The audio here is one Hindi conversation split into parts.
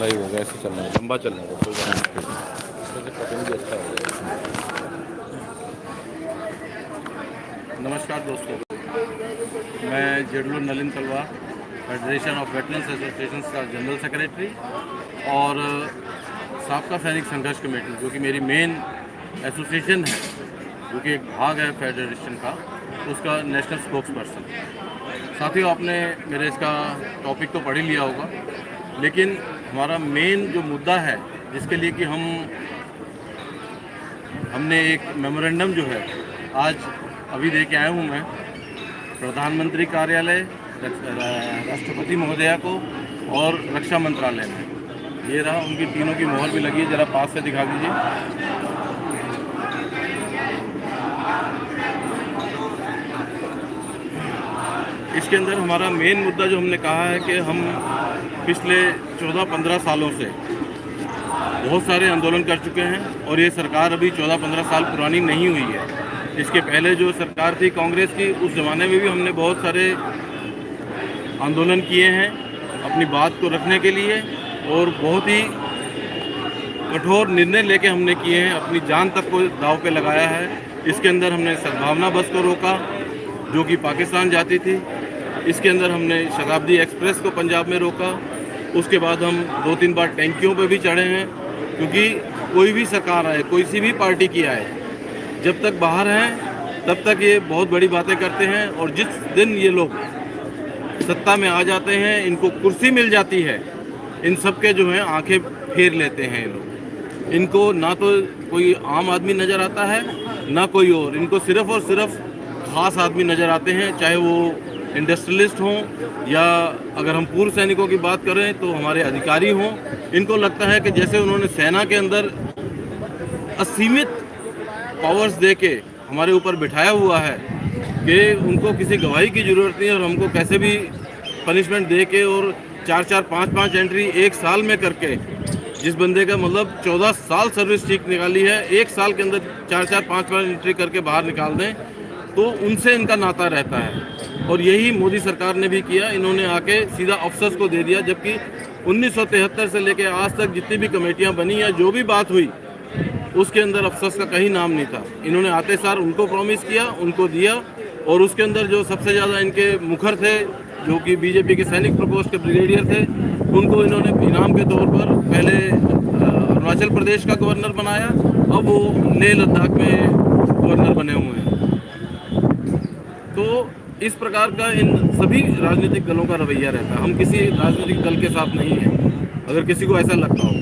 लंबा ही होगा, ऐसे चलना है, लंबा चलना है, कोई बात नहीं, इसमें से कटिंग भी अच्छा हो जाएगा। नमस्कार दोस्तों, मैं जेडलो नलिन तलवार, फेडरेशन ऑफ वेटरन्स एसोसिएशंस का जनरल सेक्रेटरी और साबका सैनिक संघर्ष कमेटी, जो कि मेरी मेन एसोसिएशन है, जो कि एक भाग है फेडरेशन का, उसका नेशनल स्पोक्स पर्सन। साथियों, आपने मेरे इसका टॉपिक तो पढ़ ही लिया होगा, लेकिन हमारा मेन जो मुद्दा है, जिसके लिए कि हमने एक मेमोरेंडम जो है आज अभी दे के आया हूँ मैं प्रधानमंत्री कार्यालय, राष्ट्रपति महोदया को और रक्षा मंत्रालय में। ये रहा, उनकी तीनों की मोहर भी लगी है, ज़रा पास से दिखा दीजिए। इसके अंदर हमारा मेन मुद्दा जो हमने कहा है कि हम पिछले 14-15 सालों से बहुत सारे आंदोलन कर चुके हैं और ये सरकार अभी 14-15 साल पुरानी नहीं हुई है। इसके पहले जो सरकार थी कांग्रेस की, उस ज़माने में भी हमने बहुत सारे आंदोलन किए हैं अपनी बात को रखने के लिए और बहुत ही कठोर निर्णय लेके हमने किए हैं, अपनी जान तक को दांव पे लगाया है। इसके अंदर हमने सद्भावना बस को रोका जो कि पाकिस्तान जाती थी। इसके अंदर हमने शताब्दी एक्सप्रेस को पंजाब में रोका। उसके बाद हम 2-3 बार टैंकियों पे भी चढ़े हैं, क्योंकि कोई भी सरकार आए, कोई सी भी पार्टी की आए, जब तक बाहर हैं तब तक ये बहुत बड़ी बातें करते हैं और जिस दिन ये लोग सत्ता में आ जाते हैं, इनको कुर्सी मिल जाती है, इन सब के जो है आंखें फेर लेते हैं ये लोग। इनको ना तो कोई आम आदमी नज़र आता है ना कोई और, इनको सिर्फ़ और सिर्फ ख़ास आदमी नज़र आते हैं, चाहे वो इंडस्ट्रियलिस्ट हों या अगर हम पूर्व सैनिकों की बात करें तो हमारे अधिकारी हों। इनको लगता है कि जैसे उन्होंने सेना के अंदर असीमित पावर्स दे के हमारे ऊपर बिठाया हुआ है कि उनको किसी गवाही की ज़रूरत नहीं है और हमको कैसे भी पनिशमेंट दे के और 4-4, 5-5 एंट्री एक साल में करके, जिस बंदे का मतलब 14 साल सर्विस ठीक निकाली है, एक साल के अंदर 4-4, 5-5 एंट्री करके बाहर निकाल दें, तो उनसे इनका नाता रहता है। और यही मोदी सरकार ने भी किया, इन्होंने आके सीधा अफसर्स को दे दिया, जबकि 1973 से लेकर आज तक जितनी भी कमेटियां बनी या जो भी बात हुई उसके अंदर अफसर्स का कहीं नाम नहीं था। इन्होंने आते सार उनको प्रॉमिस किया, उनको दिया, और उसके अंदर जो सबसे ज़्यादा इनके मुखर थे, जो कि बीजेपी के सैनिक प्रकोष्ठ के ब्रिगेडियर थे, उनको इन्होंने इनाम के तौर पर पहले अरुणाचल प्रदेश का गवर्नर बनाया, अब वो लेह लद्दाख में गवर्नर बने हुए हैं। तो इस प्रकार का इन सभी राजनीतिक दलों का रवैया रहता है। हम किसी राजनीतिक दल के साथ नहीं हैं, अगर किसी को ऐसा लगता हो।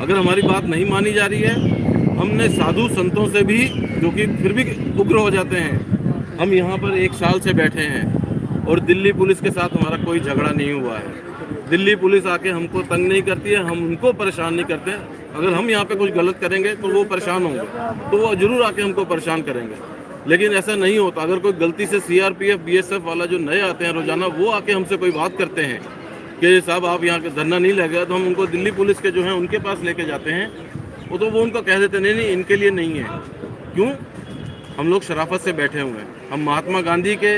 अगर हमारी बात नहीं मानी जा रही है, हमने साधु संतों से भी, जो कि फिर भी उग्र हो जाते हैं, हम यहाँ पर 1 साल से बैठे हैं और दिल्ली पुलिस के साथ हमारा कोई झगड़ा नहीं हुआ है। दिल्ली पुलिस आके हमको तंग नहीं करती है, हम उनको परेशान नहीं करते। अगर हम यहाँ पे कुछ गलत करेंगे तो वो परेशान होंगे, तो वो ज़रूर आके हमको परेशान करेंगे, लेकिन ऐसा नहीं होता। अगर कोई गलती से सीआरपीएफ बीएसएफ वाला जो नए आते हैं रोजाना, वो आके हमसे कोई बात करते हैं कि साहब आप यहाँ धरना नहीं लगेगा, तो हम उनको दिल्ली पुलिस के जो हैं उनके पास लेके जाते हैं। वो उनको कह देते नहीं नहीं इनके लिए नहीं है। क्यों? हम लोग शराफत से बैठे हुए हैं। हम महात्मा गांधी के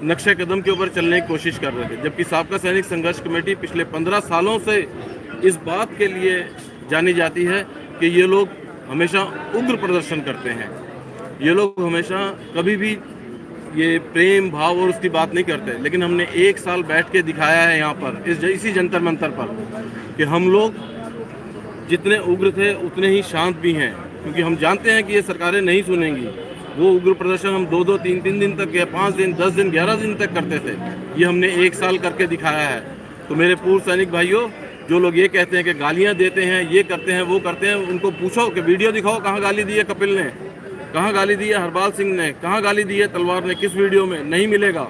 नक्शे कदम के ऊपर चलने की कोशिश कर रहे थे, जबकि साबका सैनिक संघर्ष कमेटी पिछले 15 सालों से इस बात के लिए जानी जाती है कि ये लोग हमेशा उग्र प्रदर्शन करते हैं। ये लोग हमेशा कभी भी ये प्रेम भाव और उसकी बात नहीं करते, लेकिन हमने 1 साल बैठ के दिखाया है यहाँ पर इसी जंतर मंतर पर कि हम लोग जितने उग्र थे उतने ही शांत भी हैं, क्योंकि हम जानते हैं कि ये सरकारें नहीं सुनेंगी। वो उग्र प्रदर्शन हम 2-2, 3-3 दिन तक या 5 दिन, 10 दिन, 11 दिन तक करते थे। ये हमने 1 साल करके दिखाया है। तो मेरे पूर्व सैनिक भाइयों, जो लोग ये कहते हैं कि गालियाँ देते हैं, ये करते हैं, वो करते हैं, उनको पूछो कि वीडियो दिखाओ, कहाँ गाली दी है कपिल ने, कहाँ गाली दी है हरपाल सिंह ने, कहाँ गाली दी है तलवार ने, किस वीडियो में? नहीं मिलेगा।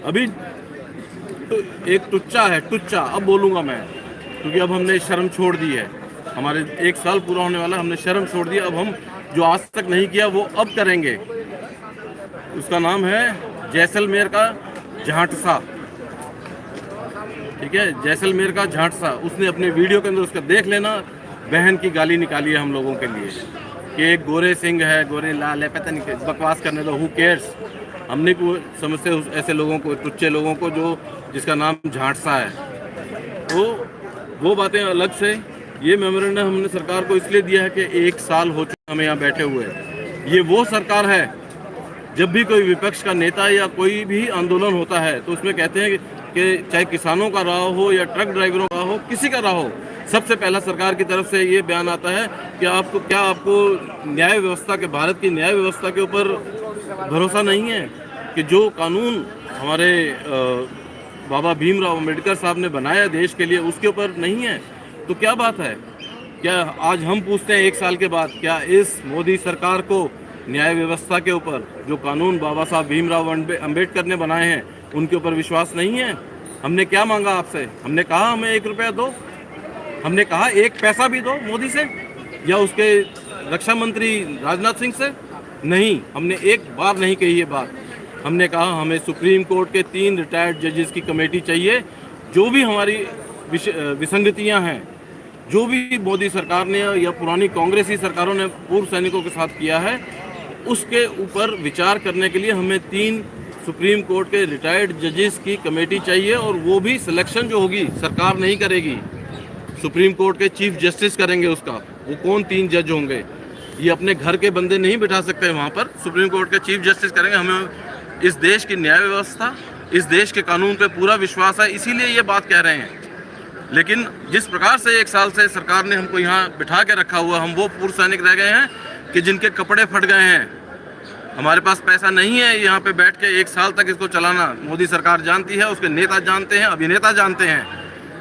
अभी तो एक टुच्चा है, टुच्चा। अब बोलूँगा मैं, क्योंकि अब हमने शर्म छोड़ दी है। हमारे 1 साल पूरा होने वाला, हमने शर्म छोड़ दी। अब हम जो आज तक नहीं किया वो अब करेंगे। उसका नाम है जैसलमेर का झांटसा। ठीक है, जैसलमेर का झांटसा। उसने अपने वीडियो के अंदर उसका देख लेना, बहन की गाली निकाली है हम लोगों के लिए कि एक गोरे सिंह है, गोरे लाल है, पता नहीं, बकवास करने दो, हु केयर्स। हमने को समझते ऐसे लोगों को, टुच्चे लोगों को, जो जिसका नाम झांटसा है। तो वो बातें अलग से। ये मेमोरेंडम हमने सरकार को इसलिए दिया है कि 1 साल हो चुका हमें यहाँ बैठे हुए। ये वो सरकार है, जब भी कोई विपक्ष का नेता या कोई भी आंदोलन होता है तो उसमें कहते हैं कि चाहे किसानों का रहा हो या ट्रक ड्राइवरों का हो, किसी का रहा हो, सबसे पहला सरकार की तरफ से ये बयान आता है कि आपको न्याय व्यवस्था के, भारत की न्याय व्यवस्था के ऊपर भरोसा नहीं है कि जो कानून हमारे बाबा भीमराव अम्बेडकर साहब ने बनाया देश के लिए, उसके ऊपर नहीं है। तो क्या बात है? क्या आज हम पूछते हैं 1 साल के बाद, क्या इस मोदी सरकार को न्याय व्यवस्था के ऊपर, जो कानून बाबा साहब भीमराव अम्बेडकर ने बनाए हैं, उनके ऊपर विश्वास नहीं है? हमने क्या मांगा आपसे? हमने कहा हमें 1 रुपया दो? हमने कहा 1 पैसा भी दो मोदी से या उसके रक्षा मंत्री राजनाथ सिंह से? नहीं, हमने एक बार नहीं कही ये बात। हमने कहा हमें सुप्रीम कोर्ट के 3 रिटायर्ड जजेस की कमेटी चाहिए। जो भी हमारी विसंगतियां हैं, जो भी मोदी सरकार ने या पुरानी कांग्रेसी सरकारों ने पूर्व सैनिकों के साथ किया है, उसके ऊपर विचार करने के लिए हमें 3 सुप्रीम कोर्ट के रिटायर्ड जजेस की कमेटी चाहिए। और वो भी सिलेक्शन जो होगी सरकार नहीं करेगी, सुप्रीम कोर्ट के चीफ जस्टिस करेंगे उसका। वो कौन 3 जज होंगे? ये अपने घर के बंदे नहीं बिठा सकते वहाँ पर, सुप्रीम कोर्ट के चीफ जस्टिस करेंगे। हमें इस देश की न्याय व्यवस्था, इस देश के कानून पे पूरा विश्वास है, इसीलिए ये बात कह रहे हैं। लेकिन जिस प्रकार से 1 साल से सरकार ने हमको यहाँ बिठा के रखा हुआ, हम वो पूर्व सैनिक रह गए हैं कि जिनके कपड़े फट गए हैं। हमारे पास पैसा नहीं है यहाँ पे बैठ के 1 साल तक इसको चलाना। मोदी सरकार जानती है, उसके नेता जानते हैं, अभिनेता जानते हैं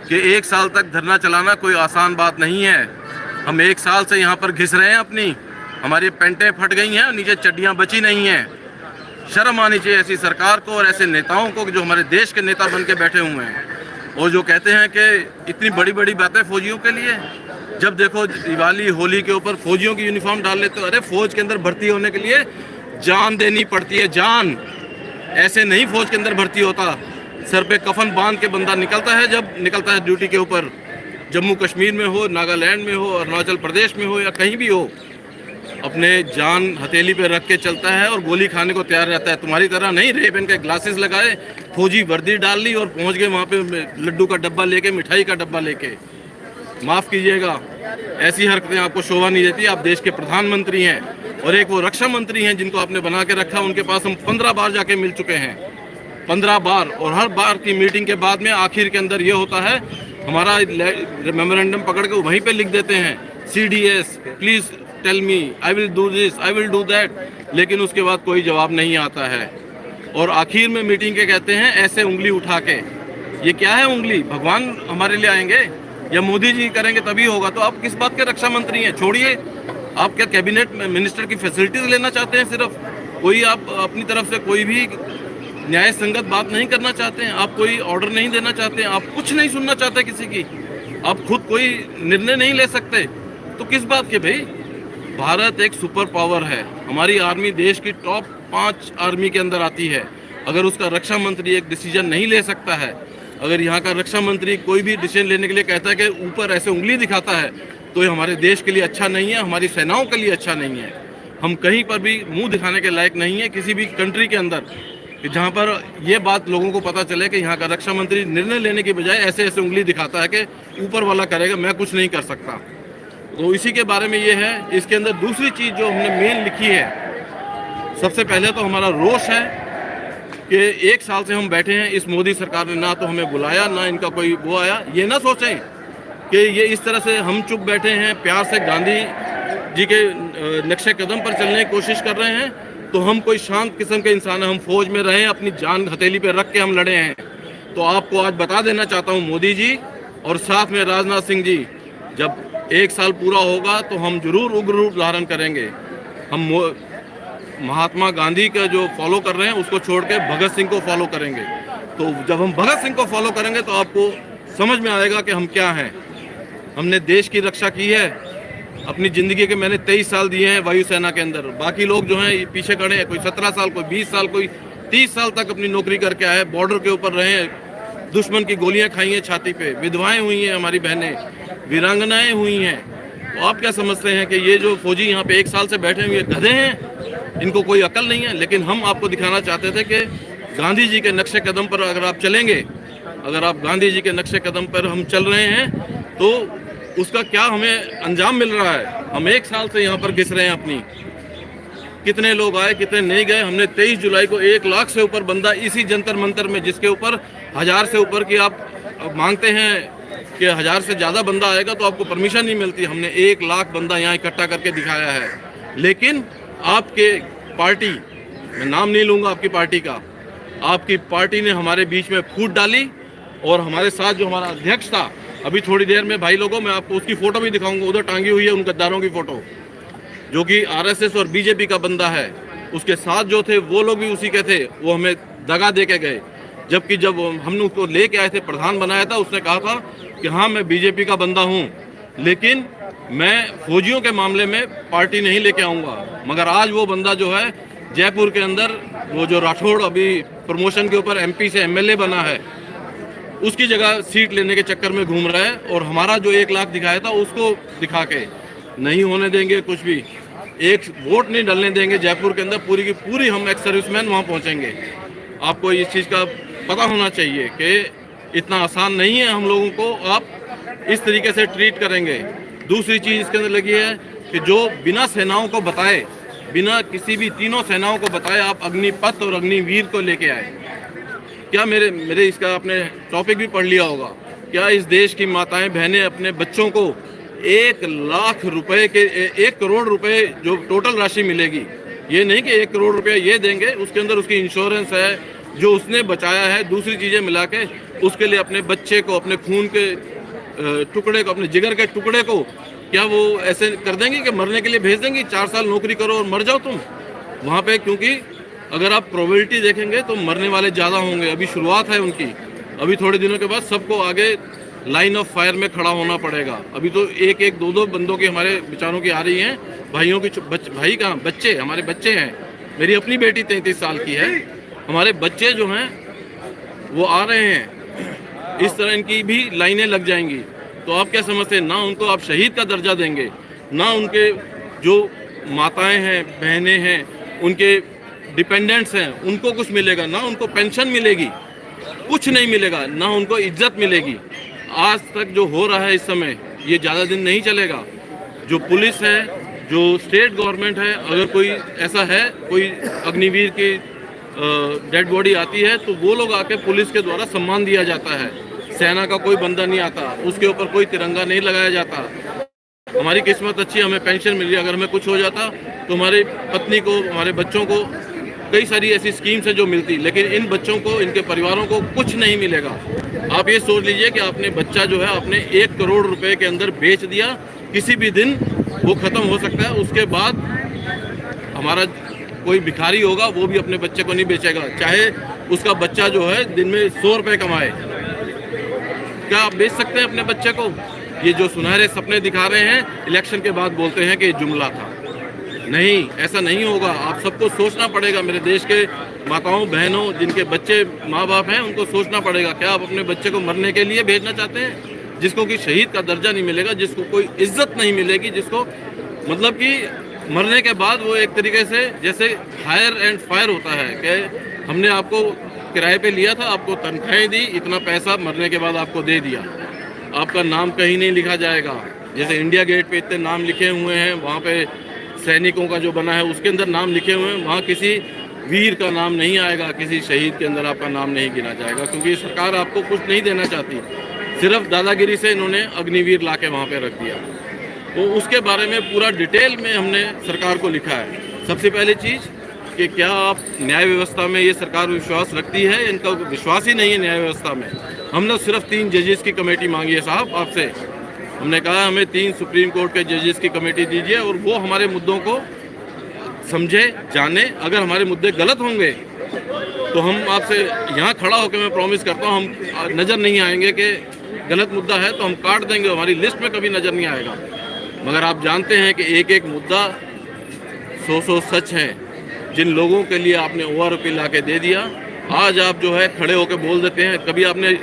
कि 1 साल तक धरना चलाना कोई आसान बात नहीं है। हम 1 साल से यहाँ पर घिस रहे हैं अपनी, हमारी पैंटें फट गई हैं, नीचे चड्डियाँ बची नहीं हैं। शर्म आनी चाहिए ऐसी सरकार को और ऐसे नेताओं को जो हमारे देश के नेता बन के बैठे हुए हैं और जो कहते हैं कि इतनी बड़ी बड़ी बातें फौजियों के लिए। जब देखो दिवाली होली के ऊपर फौजियों की यूनिफॉर्म डाल लेते हो। अरे फौज के अंदर भर्ती होने के लिए जान देनी पड़ती है, जान। ऐसे नहीं फौज के अंदर भर्ती होता, सर पे कफन बांध के बंदा निकलता है जब निकलता है ड्यूटी के ऊपर। जम्मू कश्मीर में हो, नागालैंड में हो, अरुणाचल प्रदेश में हो या कहीं भी हो, अपने जान हथेली पे रख के चलता है और गोली खाने को तैयार रहता है। तुम्हारी तरह नहीं रेड पेन के ग्लासेस लगाए, फौजी वर्दी डाल ली और पहुंच गए वहाँ पे लड्डू का डब्बा लेके, मिठाई का डब्बा लेके। माफ़ कीजिएगा, ऐसी हरकतें आपको शोभा नहीं देती। आप देश के प्रधानमंत्री हैं और एक वो रक्षा मंत्री हैं जिनको आपने बना के रखा। उनके पास हम 15 बार जाके मिल चुके हैं, 15 बार। और हर बार की मीटिंग के बाद में आखिर के अंदर ये होता है, हमारा मेमोरेंडम पकड़ के वहीं पे लिख देते हैं, CDS please tell me, I will do this, I will do that. लेकिन उसके बाद कोई जवाब नहीं आता है। और आखिर में मीटिंग के कहते हैं ऐसे उंगली उठा के। ये क्या है उंगली? भगवान हमारे लिए आएंगे या मोदी जी करेंगे तभी होगा? तो आप किस बात के रक्षा मंत्री हैं? छोड़िए, आप क्या कैबिनेट मिनिस्टर की फैसिलिटीज लेना चाहते हैं? सिर्फ कोई आप अपनी तरफ से कोई भी न्याय संगत बात नहीं करना चाहते हैं? आप कोई ऑर्डर नहीं देना चाहते हैं? आप कुछ नहीं सुनना चाहते किसी की? आप खुद कोई निर्णय नहीं ले सकते? तो किस बात के भाई? भारत एक सुपर पावर है। हमारी आर्मी देश की टॉप 5 आर्मी के अंदर आती है। अगर उसका रक्षा मंत्री एक डिसीजन नहीं ले सकता है, अगर यहाँ का रक्षा मंत्री कोई भी डिसीजन लेने के लिए कहता है कि ऊपर ऐसे उंगली दिखाता है, तो ये हमारे देश के लिए अच्छा नहीं है, हमारी सेनाओं के लिए अच्छा नहीं है। हम कहीं पर भी मुंह दिखाने के लायक नहीं है किसी भी कंट्री के अंदर, कि जहाँ पर ये बात लोगों को पता चले कि यहाँ का रक्षा मंत्री निर्णय लेने की बजाय ऐसे ऐसे उंगली दिखाता है कि ऊपर वाला करेगा, मैं कुछ नहीं कर सकता। तो इसी के बारे में ये है। इसके अंदर दूसरी चीज़ जो हमने मेन लिखी है, सबसे पहले तो हमारा रोष है कि 1 साल से हम बैठे हैं, इस मोदी सरकार ने ना तो हमें बुलाया, ना इनका कोई वो आया। ये ना सोचें कि ये इस तरह से हम चुप बैठे हैं, प्यार से गांधी जी के नक्शे कदम पर चलने की कोशिश कर रहे हैं, तो हम कोई शांत किस्म के इंसान हैं। हम फौज में रहे, अपनी जान हथेली पर रख के हम लड़े हैं। तो आपको आज बता देना चाहता हूँ मोदी जी और साथ में राजनाथ सिंह जी, जब 1 साल पूरा होगा तो हम जरूर उग्र रूप धारण करेंगे। हम महात्मा गांधी का जो फॉलो कर रहे हैं उसको छोड़ के भगत सिंह को फॉलो करेंगे। तो जब हम भगत सिंह को फॉलो करेंगे तो आपको समझ में आएगा कि हम क्या हैं। हमने देश की रक्षा की है अपनी ज़िंदगी के। मैंने 23 साल दिए हैं वायुसेना के अंदर। बाकी लोग जो हैं पीछे खड़े हैं, कोई 17 साल, कोई 20 साल, कोई 30 साल तक अपनी नौकरी करके आए, बॉर्डर के ऊपर रहे हैं, दुश्मन की गोलियां खाई हैं छाती पे, विधवाएं हुई हैं हमारी बहनें, वीरांगनाएं हुई हैं। तो आप क्या समझते हैं कि ये जो फौजी यहाँ पे 1 साल से बैठे हुए गधे हैं, इनको कोई अकल नहीं है? लेकिन हम आपको दिखाना चाहते थे कि गांधी जी के नक्शे कदम पर अगर आप चलेंगे, अगर आप गांधी जी के नक्शे कदम पर हम चल रहे हैं, तो उसका क्या हमें अंजाम मिल रहा है? हम 1 साल से यहाँ पर घिस रहे हैं अपनी। कितने लोग आए, कितने नहीं गए। हमने 23 जुलाई को 1 लाख से ऊपर बंदा इसी जंतर मंतर में, जिसके ऊपर 1000 से ऊपर की आप मांगते हैं कि 1000 से ज़्यादा बंदा आएगा तो आपको परमिशन नहीं मिलती। हमने 1 लाख बंदा यहाँ इकट्ठा करके दिखाया है। लेकिन आपके पार्टी, मैं नाम नहीं लूँगा आपकी पार्टी का, आपकी पार्टी ने हमारे बीच में फूट डाली। और हमारे साथ जो हमारा अध्यक्ष था, अभी थोड़ी देर में भाई लोगों मैं आपको उसकी फ़ोटो भी दिखाऊंगा, उधर टांगी हुई है उन गद्दारों की फ़ोटो, जो कि आरएसएस और बीजेपी का बंदा है। उसके साथ जो थे वो लोग भी उसी के थे, वो हमें दगा दे के गए। जबकि जब हमने उसको लेके आए थे, प्रधान बनाया था, उसने कहा था कि हाँ मैं बीजेपी का बंदा हूँ, लेकिन मैं फौजियों के मामले में पार्टी नहीं लेके आऊँगा। मगर आज वो बंदा जो है जयपुर के अंदर, वो जो राठौड़ अभी प्रमोशन के ऊपर एमपी से एमएलए बना है, उसकी जगह सीट लेने के चक्कर में घूम रहा है। और हमारा जो 1 लाख दिखाया था उसको दिखा के नहीं होने देंगे कुछ भी। एक वोट नहीं डलने देंगे जयपुर के अंदर। पूरी की पूरी हम एक्स सर्विसमैन वहाँ पहुँचेंगे। आपको इस चीज़ का पता होना चाहिए कि इतना आसान नहीं है हम लोगों को आप इस तरीके से ट्रीट करेंगे। दूसरी चीज़ इसके अंदर लगी है कि जो बिना सेनाओं को बताए, बिना किसी भी तीनों सेनाओं को बताए आप अग्निपथ और अग्निवीर को लेके आए। क्या मेरे इसका आपने टॉपिक भी पढ़ लिया होगा। क्या इस देश की माताएं बहनें अपने बच्चों को 1 लाख रुपए के 1 करोड़ रुपए जो टोटल राशि मिलेगी, ये नहीं कि 1 करोड़ रुपए ये देंगे, उसके अंदर उसकी इंश्योरेंस है जो उसने बचाया है, दूसरी चीज़ें मिला के उसके लिए अपने बच्चे को, अपने खून के टुकड़े को, अपने जिगर के टुकड़े को, क्या वो ऐसे कर देंगे कि मरने के लिए भेज देंगी? 4 साल नौकरी करो और मर जाओ तुम वहाँ पे। क्योंकि अगर आप प्रोबेबिलिटी देखेंगे तो मरने वाले ज़्यादा होंगे। अभी शुरुआत है उनकी, अभी थोड़े दिनों के बाद सबको आगे लाइन ऑफ फायर में खड़ा होना पड़ेगा। अभी तो 1-1, 2-2 बंदों की हमारे बेचारों की आ रही हैं, भाइयों की भाई कहाँ, बच्चे, हमारे बच्चे हैं। मेरी अपनी बेटी 33 साल की है, हमारे बच्चे जो हैं वो आ रहे हैं। इस तरह इनकी भी लाइनें लग जाएंगी। तो आप क्या समझते हैं? ना उनको आप शहीद का दर्जा देंगे, ना उनके जो माताएं हैं, बहनें हैं, उनके डिपेंडेंट्स हैं, उनको कुछ मिलेगा, ना उनको पेंशन मिलेगी, कुछ नहीं मिलेगा, ना उनको इज्जत मिलेगी। आज तक जो हो रहा है इस समय, ये ज़्यादा दिन नहीं चलेगा। जो पुलिस है, जो स्टेट गवर्नमेंट है, अगर कोई ऐसा है, कोई अग्निवीर की डेड बॉडी आती है तो वो लोग आके पुलिस के द्वारा सम्मान दिया जाता है। सेना का कोई बंदा नहीं आता, उसके ऊपर कोई तिरंगा नहीं लगाया जाता। हमारी किस्मत अच्छी, हमें पेंशन मिल रही है। अगर हमें कुछ हो जाता तो हमारी पत्नी को, हमारे बच्चों को कई सारी ऐसी स्कीम्स है जो मिलती, लेकिन इन बच्चों को, इनके परिवारों को कुछ नहीं मिलेगा। आप ये सोच लीजिए कि आपने बच्चा जो है आपने 1 करोड़ रुपए के अंदर बेच दिया, किसी भी दिन वो ख़त्म हो सकता है। उसके बाद हमारा कोई भिखारी होगा वो भी अपने बच्चे को नहीं बेचेगा, चाहे उसका बच्चा जो है दिन में 100 रुपये कमाए। क्या आप बेच सकते हैं अपने बच्चे को? ये जो सुनहरे सपने दिखा रहे हैं, इलेक्शन के बाद बोलते हैं कि ये जुमला था। नहीं, ऐसा नहीं होगा। आप सबको सोचना पड़ेगा। मेरे देश के माताओं बहनों जिनके बच्चे माँ बाप हैं, उनको सोचना पड़ेगा। क्या आप अपने बच्चे को मरने के लिए भेजना चाहते हैं, जिसको कि शहीद का दर्जा नहीं मिलेगा, जिसको कोई इज्जत नहीं मिलेगी, जिसको मतलब कि मरने के बाद वो एक तरीके से जैसे हायर एंड फायर होता है कि हमने आपको किराए पे लिया था, आपको तनख्वाहें दी, इतना पैसा मरने के बाद आपको दे दिया, आपका नाम कहीं नहीं लिखा जाएगा। जैसे इंडिया गेट पे इतने नाम लिखे हुए हैं, वहाँ पे सैनिकों का जो बना है उसके अंदर नाम लिखे हुए हैं, वहाँ किसी वीर का नाम नहीं आएगा, किसी शहीद के अंदर आपका नाम नहीं गिना जाएगा, क्योंकि सरकार आपको कुछ नहीं देना चाहती। सिर्फ दादागिरी से इन्होंने अग्निवीर ला के वहाँ पर रख दिया। तो उसके बारे में पूरा डिटेल में हमने सरकार को लिखा है। सबसे पहली चीज़ कि क्या आप न्याय व्यवस्था में ये सरकार विश्वास रखती है? इनका विश्वास ही नहीं है न्याय व्यवस्था में। हमने सिर्फ 3 जजेस की कमेटी मांगी है साहब आपसे। हमने कहा हमें 3 सुप्रीम कोर्ट के जजेस की कमेटी दीजिए और वो हमारे मुद्दों को समझे, जाने। अगर हमारे मुद्दे गलत होंगे तो हम आपसे यहाँ खड़ा होकर मैं प्रॉमिस करता हूँ, हम नज़र नहीं आएंगे कि गलत मुद्दा है तो हम काट देंगे, हमारी लिस्ट में कभी नज़र नहीं आएगा। मगर आप जानते हैं कि एक एक मुद्दा 100 सच हैं। जिन लोगों के लिए आपने ओआरओपी ला के दे दिया, आज आप जो है खड़े होकर बोल देते हैं। कभी आपने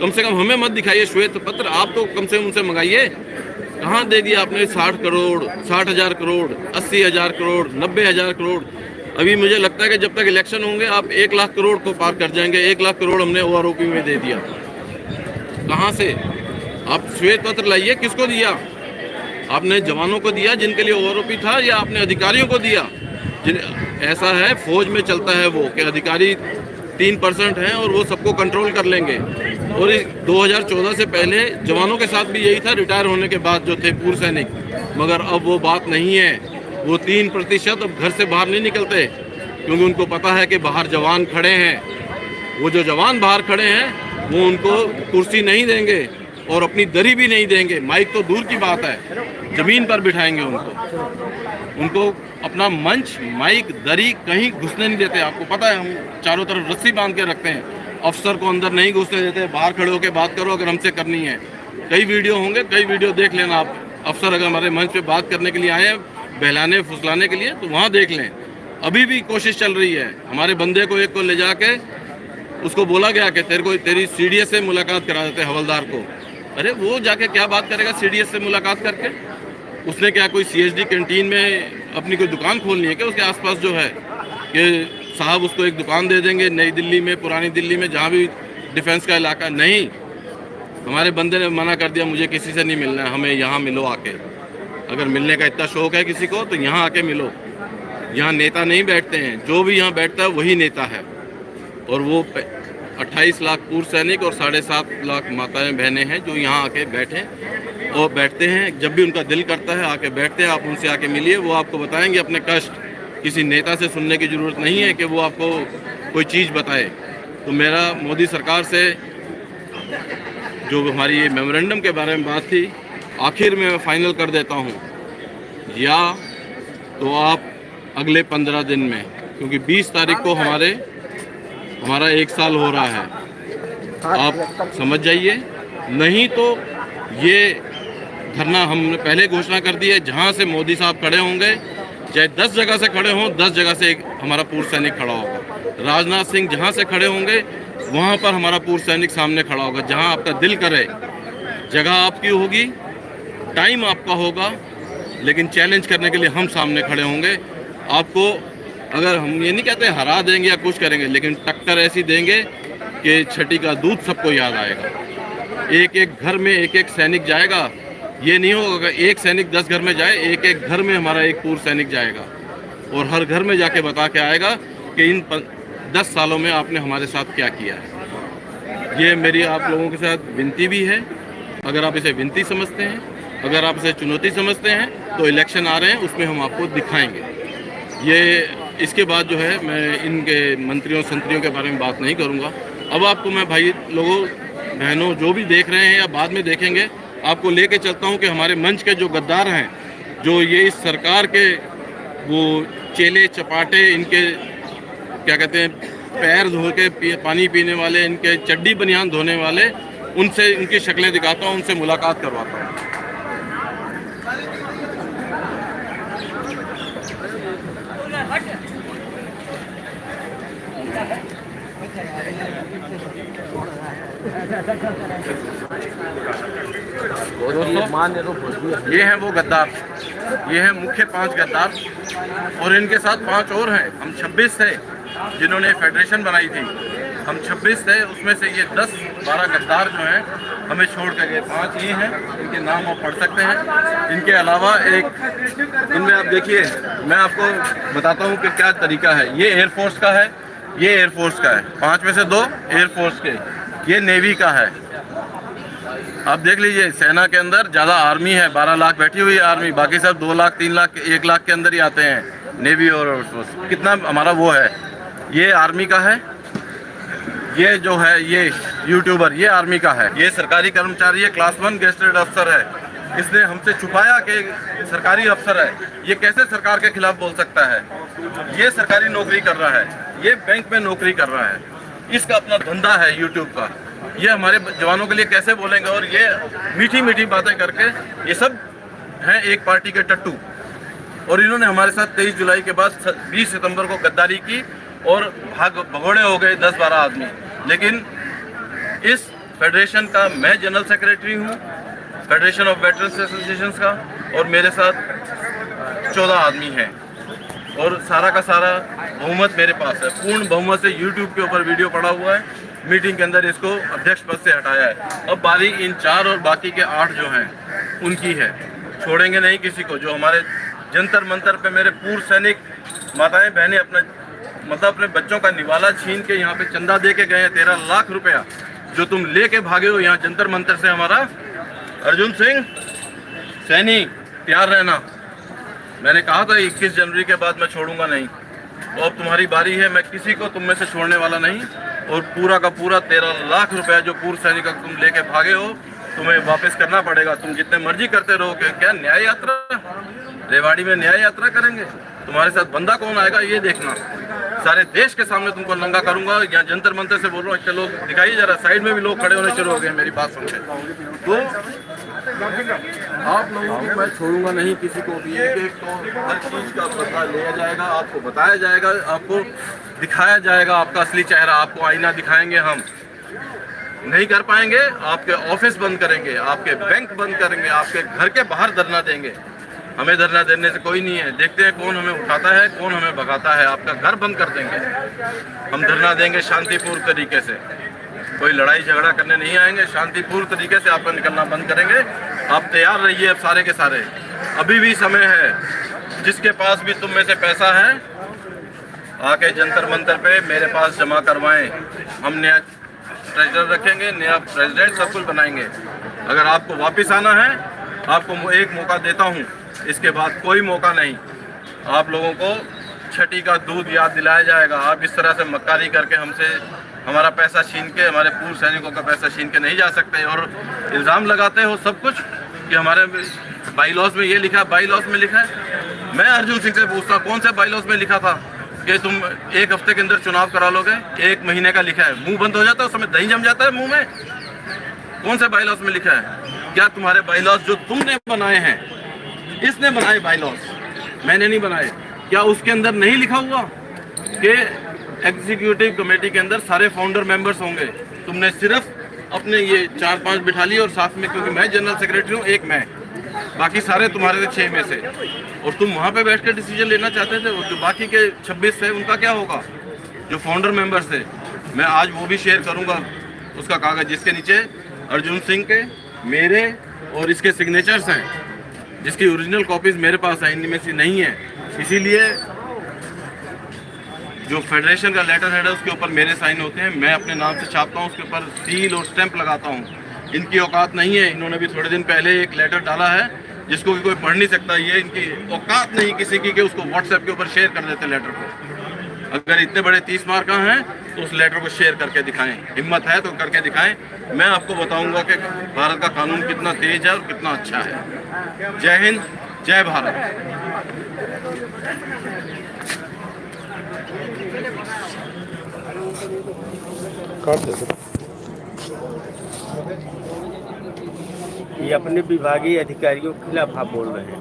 कम से कम हमें मत दिखाइए श्वेत पत्र, आप तो कम से कम उनसे मंगाइए। कहाँ दे दिया आपने 60 करोड़, 60,000 करोड़, 80,000 करोड़, 90,000 करोड़। अभी मुझे लगता है कि जब तक इलेक्शन होंगे आप 1 लाख करोड़ को पार कर जाएंगे। 1 लाख करोड़ हमने ओआरओपी में दे दिया। कहाँ से? आप श्वेत पत्र लाइए, किसको दिया आपने? जवानों को दिया जिनके लिए ओआरओपी था, या आपने अधिकारियों को दिया? ऐसा है फौज में चलता है वो कि अधिकारी 3% हैं और वो सबको कंट्रोल कर लेंगे। और 2014 से पहले जवानों के साथ भी यही था, रिटायर होने के बाद जो थे पूर्व सैनिक। मगर अब वो बात नहीं है। वो 3% अब घर से बाहर नहीं निकलते, क्योंकि उनको पता है कि बाहर जवान खड़े हैं। वो जो जवान बाहर खड़े हैं वो उनको कुर्सी नहीं देंगे और अपनी दरी भी नहीं देंगे। माइक तो दूर की बात है, ज़मीन पर बिठाएंगे उनको अपना मंच, माइक, दरी कहीं घुसने नहीं देते। आपको पता है, हम चारों तरफ रस्सी बांध के रखते हैं। अफसर को अंदर नहीं घुसने देते। बाहर खड़े होकर बात करो अगर हमसे करनी है। कई वीडियो होंगे, कई वीडियो देख लेना आप। अफसर अगर हमारे मंच पे बात करने के लिए आए हैं, बहलाने फुसलाने के लिए, तो वहाँ देख लें। अभी भी कोशिश चल रही है। हमारे बंदे को एक को ले जाके उसको बोला गया कि तेरी सीडीएस से मुलाकात करा देते, हवलदार को। अरे वो जाके क्या बात करेगा सीडीएस से मुलाकात करके? उसने क्या कोई सीएसडी कैंटीन में अपनी कोई दुकान खोलनी है क्या? उसके आसपास जो है कि साहब उसको एक दुकान दे देंगे नई दिल्ली में, पुरानी दिल्ली में, जहाँ भी डिफेंस का इलाका। नहीं, हमारे बंदे ने मना कर दिया, मुझे किसी से नहीं मिलना है, हमें यहाँ मिलो आके। अगर मिलने का इतना शौक है किसी को तो यहाँ आके मिलो। यहाँ नेता नहीं बैठते हैं, जो भी यहाँ बैठता है वही नेता है। और वो 28 लाख पूर्व सैनिक और 7.5 लाख माताएं बहनें हैं जो यहाँ आके बैठते हैं। जब भी उनका दिल करता है आके बैठते हैं। आप उनसे आके मिलिए, वो आपको बताएंगे अपने कष्ट। किसी नेता से सुनने की ज़रूरत नहीं है कि वो आपको कोई चीज़ बताए। तो मेरा मोदी सरकार से जो हमारी ये मेमोरेंडम के बारे में बात थी, आखिर में मैं फाइनल कर देता हूँ, या तो आप अगले 15 दिन में, क्योंकि 20 तारीख को हमारा 1 साल हो रहा है, आप समझ जाइए। नहीं तो ये धरना हमने पहले घोषणा कर दी है, जहाँ से मोदी साहब खड़े होंगे, चाहे 10 जगह से खड़े हों, 10 जगह से एक हमारा पूर्व सैनिक खड़ा होगा। राजनाथ सिंह जहाँ से खड़े होंगे वहाँ पर हमारा पूर्व सैनिक सामने खड़ा होगा। जहाँ आपका दिल करे, जगह आपकी होगी, टाइम आपका होगा, लेकिन चैलेंज करने के लिए हम सामने खड़े होंगे। आपको अगर हम ये नहीं कहते हरा देंगे या कुछ करेंगे, लेकिन टक्कर ऐसी देंगे कि छठी का दूध सबको याद आएगा। एक एक घर में एक एक सैनिक जाएगा। ये नहीं होगा एक सैनिक 10 घर में जाए, एक एक घर में हमारा एक पूर्व सैनिक जाएगा और हर घर में जाके बता के आएगा कि इन 10 सालों में आपने हमारे साथ क्या किया है। ये मेरी आप लोगों के साथ विनती भी है। अगर आप इसे विनती समझते हैं, अगर आप इसे चुनौती समझते हैं, तो इलेक्शन आ रहे हैं, उसमें हम आपको दिखाएंगे। ये इसके बाद जो है मैं इनके मंत्रियों संतरियों के बारे में बात नहीं करूँगा। अब आपको मैं भाई लोगों बहनों जो भी देख रहे हैं या बाद में देखेंगे, आपको लेके चलता हूँ कि हमारे मंच के जो गद्दार हैं, जो ये इस सरकार के वो चेले चपाटे, इनके क्या कहते हैं पैर धो के पानी पीने वाले, इनके चड्डी बनियान धोने वाले, उनसे इनकी शक्लें दिखाता हूँ, उनसे मुलाकात करवाता हूँ। दोस्तों, ये हैं वो गद्दार, ये हैं मुख्य 5 गद्दार और इनके साथ 5 और हैं। हम 26 थे जिन्होंने फेडरेशन बनाई थी। हम 26 थे, उसमें से ये 10-12 गद्दार जो हैं हमें छोड़ कर गए। 5 ये हैं, इनके नाम आप पढ़ सकते हैं। इनके अलावा एक इनमें आप देखिए, मैं आपको बताता हूँ कि क्या तरीका है। ये एयरफोर्स का है, ये एयरफोर्स का है। 5 में से 2 एयरफोर्स के, ये नेवी का है। आप देख लीजिए, सेना के अंदर ज़्यादा आर्मी है, 12 लाख बैठी हुई है आर्मी, बाकी सब 2 लाख 3 लाख 1 लाख के अंदर ही आते हैं। नेवी और एयरफोर्स कितना हमारा वो है, ये आर्मी का है। ये जो है ये यूट्यूबर, ये आर्मी का है। ये सरकारी कर्मचारी है, क्लास 1 गेस्टेड अफसर है। इसने हमसे छुपाया कि सरकारी अफसर है। ये कैसे सरकार के खिलाफ बोल सकता है? ये सरकारी नौकरी कर रहा है, ये बैंक में नौकरी कर रहा है, इसका अपना धंधा है यूट्यूब का। ये हमारे जवानों के लिए कैसे बोलेंगे? और ये मीठी मीठी बातें करके, ये सब हैं एक पार्टी के टट्टू। और इन्होंने हमारे साथ 23 जुलाई के बाद 20 सितंबर को गद्दारी की और भगोड़े हो गए 10-12 आदमी। लेकिन इस फेडरेशन का मैं जनरल सेक्रेटरी हूँ, फेडरेशन ऑफ वेटरन्स एसोसिएशंस का, और मेरे साथ 14 आदमी हैं और सारा का सारा बहुमत मेरे पास है। पूर्ण बहुमत से यूट्यूब के ऊपर वीडियो पड़ा हुआ है। मीटिंग के अंदर इसको अध्यक्ष पद से हटाया है। अब बारी इन 4 और बाकी के 8 जो हैं उनकी है। छोड़ेंगे नहीं किसी को। जो हमारे जंतर मंतर पे मेरे पूर्व सैनिक माताएं बहनें अपने बच्चों का निवाला छीन के यहाँ पे चंदा दे के गए हैं 13 लाख रुपया, जो तुम लेके भागे हो यहाँ जंतर मंतर से। हमारा अर्जुन सिंह सैनी तैयार रहना। मैंने कहा था 21 जनवरी के बाद मैं छोड़ूंगा नहीं, तो अब तुम्हारी बारी है। मैं किसी को तुम में से छोड़ने वाला नहीं। और पूरा का पूरा 13 लाख रुपया जो पूर्व सैनिक का तुम लेके भागे हो, तुम्हें वापस करना पड़ेगा। तुम जितने मर्जी करते रहो। क्या न्याय यात्रा, रेवाड़ी में न्याय यात्रा करेंगे? तुम्हारे साथ बंदा कौन आएगा ये देखना। सारे देश के सामने तुमको नंगा करूंगा। यहाँ जंतर मंतर से बोल रहा हूँ, चलो दिखाइए जरा। साइड में भी लोग खड़े होने शुरू हो गए मेरी बात सुन के। तो आप लोगों को मैं छोड़ूंगा नहीं किसी को भी। एक तो हर चीज का बदला लिया जाएगा, आपको बताया जाएगा, आपको दिखाया जाएगा आपका असली चेहरा। आपको आईना दिखाएंगे हम। नहीं कर पाएंगे, आपके ऑफिस बंद करेंगे, आपके बैंक बंद करेंगे, आपके घर के बाहर धरना देंगे। हमें धरना देने से कोई नहीं है। देखते हैं कौन हमें उठाता है, कौन हमें भगाता है। आपका घर बंद कर देंगे। हम धरना देंगे शांतिपूर्ण तरीके से। कोई लड़ाई झगड़ा करने नहीं आएंगे। शांतिपूर्ण तरीके से आपका निकलना बंद करेंगे। आप तैयार रहिए अब सारे के सारे। अभी भी समय है। जिसके पास भी तुम में से पैसा है, आके जंतर मंतर पे मेरे पास जमा करवाएं। हम नया ट्रेजर रखेंगे, नया प्रेसिडेंट सब कुछ बनाएंगे। अगर आपको वापस आना है, आपको एक मौका देता हूँ, इसके बाद कोई मौका नहीं। आप लोगों को छठी का दूध याद दिलाया जाएगा। आप इस तरह से मक्कारी करके हमसे हमारा पैसा छीन के, हमारे पूर्व सैनिकों का पैसा छीन के नहीं जा सकते। और इल्ज़ाम लगाते हो सब कुछ कि हमारे बाई लॉज में ये लिखा, बाई लॉज में लिखा है। मैं अर्जुन सिंह से पूछता, कौन से बाई लॉज में लिखा था कि तुम 1 हफ्ते के अंदर चुनाव करा लोगे? 1 महीने का लिखा है। मुंह बंद हो जाता है, उस समय दही जम जाता है मुंह में। कौन से बाई लॉज में लिखा है? क्या तुम्हारे बाई लॉज जो तुमने बनाए हैं, इसने बनाए बाई लॉज, मैंने नहीं बनाए? क्या उसके अंदर नहीं लिखा हुआ कि एग्जीक्यूटिव कमेटी के अंदर सारे फाउंडर मेंबर्स होंगे? तुमने सिर्फ अपने ये 4-5 बिठा लिए, और साथ में, क्योंकि मैं जनरल सेक्रेटरी हूँ, एक मैं, बाकी सारे तुम्हारे थे 6 में से। और तुम वहाँ पे बैठ कर डिसीजन लेना चाहते थे। और जो बाकी के 26 थे उनका क्या होगा, जो फाउंडर मेंबर्स थे? मैं आज वो भी शेयर करूँगा, उसका कागज़ जिसके नीचे अर्जुन सिंह के, मेरे और इसके सिग्नेचर्स हैं, जिसकी ओरिजिनल कॉपीज मेरे पास है, इनमें से नहीं है। इसीलिए जो फेडरेशन का लेटर हेड है उसके ऊपर मेरे साइन होते हैं। मैं अपने नाम से छापता हूँ, उसके ऊपर सील और स्टैंप लगाता हूँ। इनकी औकात नहीं है। इन्होंने भी थोड़े दिन पहले एक लेटर डाला है जिसको कि कोई पढ़ नहीं सकता। ये इनकी औकात नहीं किसी की कि उसको व्हाट्सएप के ऊपर शेयर कर देते लेटर को। अगर इतने बड़े 30 मार कहाँ हैं तो उस लेटर को शेयर करके दिखाएं। हिम्मत है तो करके दिखाएं। मैं आपको बताऊंगा कि भारत का कानून कितना तेज है और कितना अच्छा है। जय हिंद, जय भारत। ये अपने विभागीय अधिकारियों के खिलाफ आप बोल रहे हैं।